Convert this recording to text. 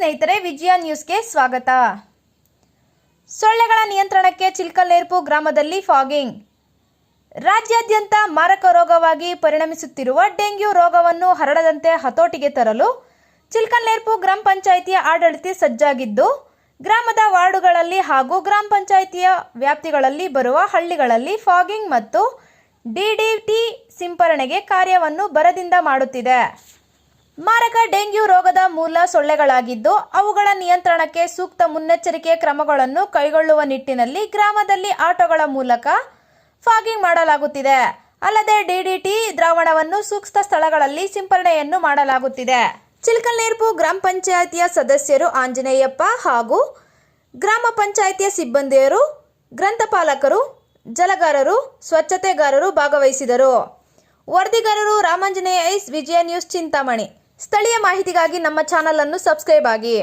ಸ್ನೇಹಿತರೆ, ವಿಜಯ ನ್ಯೂಸ್ಗೆ ಸ್ವಾಗತ. ಸೊಳ್ಳೆಗಳ ನಿಯಂತ್ರಣಕ್ಕೆ ಚಿಲ್ಕಲ್ನೇರ್ಪು ಗ್ರಾಮದಲ್ಲಿ ಫಾಗಿಂಗ್. ರಾಜ್ಯಾದ್ಯಂತ ಮಾರಕ ರೋಗವಾಗಿ ಪರಿಣಮಿಸುತ್ತಿರುವ ಡೆಂಗ್ಯೂ ರೋಗವನ್ನು ಹರಡದಂತೆ ಹತೋಟಿಗೆ ತರಲು ಚಿಲ್ಕಲ್ನೇರ್ಪು ಗ್ರಾಮ ಪಂಚಾಯಿತಿಯ ಆಡಳಿತ ಸಜ್ಜಾಗಿದ್ದು, ಗ್ರಾಮದ ವಾರ್ಡುಗಳಲ್ಲಿ ಹಾಗೂ ಗ್ರಾಮ ಪಂಚಾಯಿತಿಯ ವ್ಯಾಪ್ತಿಗಳಲ್ಲಿ ಬರುವ ಹಳ್ಳಿಗಳಲ್ಲಿ ಫಾಗಿಂಗ್ ಮತ್ತು ಡಿಡಿಟಿ ಸಿಂಪರಣೆಗೆ ಕಾರ್ಯವನ್ನು ಭರದಿಂದ ಮಾಡುತ್ತಿದೆ. ಮಾರಕ ಡೆಂಗ್ಯೂ ರೋಗದ ಮೂಲ ಸೊಳ್ಳೆಗಳಾಗಿದ್ದು, ಅವುಗಳ ನಿಯಂತ್ರಣಕ್ಕೆ ಸೂಕ್ತ ಮುನ್ನೆಚ್ಚರಿಕೆ ಕ್ರಮಗಳನ್ನು ಕೈಗೊಳ್ಳುವ ನಿಟ್ಟಿನಲ್ಲಿ ಗ್ರಾಮದಲ್ಲಿ ಆಟೋಗಳ ಮೂಲಕ ಫಾಗಿಂಗ್ ಮಾಡಲಾಗುತ್ತಿದೆ. ಅಲ್ಲದೆ ಡಿಡಿಟಿ ದ್ರಾವಣವನ್ನು ಸೂಕ್ತ ಸ್ಥಳಗಳಲ್ಲಿ ಸಿಂಪರಣೆಯನ್ನು ಮಾಡಲಾಗುತ್ತಿದೆ. ಚಿಲ್ಕಲ್ನೇರ್ಪು ಗ್ರಾಮ ಪಂಚಾಯಿತಿಯ ಸದಸ್ಯರು ಆಂಜನೇಯಪ್ಪ ಹಾಗೂ ಗ್ರಾಮ ಪಂಚಾಯಿತಿಯ ಸಿಬ್ಬಂದಿಯರು, ಗ್ರಂಥಪಾಲಕರು, ಜಲಗಾರರು, ಸ್ವಚ್ಛತೆಗಾರರು ಭಾಗವಹಿಸಿದರು. ವರದಿಗಾರರು ರಾಮಾಂಜನೇಯ ಐಸ್, ವಿಜಯ ನ್ಯೂಸ್, ಚಿಂತಾಮಣಿ. ಸ್ಥಳೀಯ ಮಾಹಿತಿಗಾಗಿ ನಮ್ಮ ಚಾನಲ್ ಅನ್ನು ಸಬ್ಸ್ಕ್ರೈಬ್ ಆಗಿ.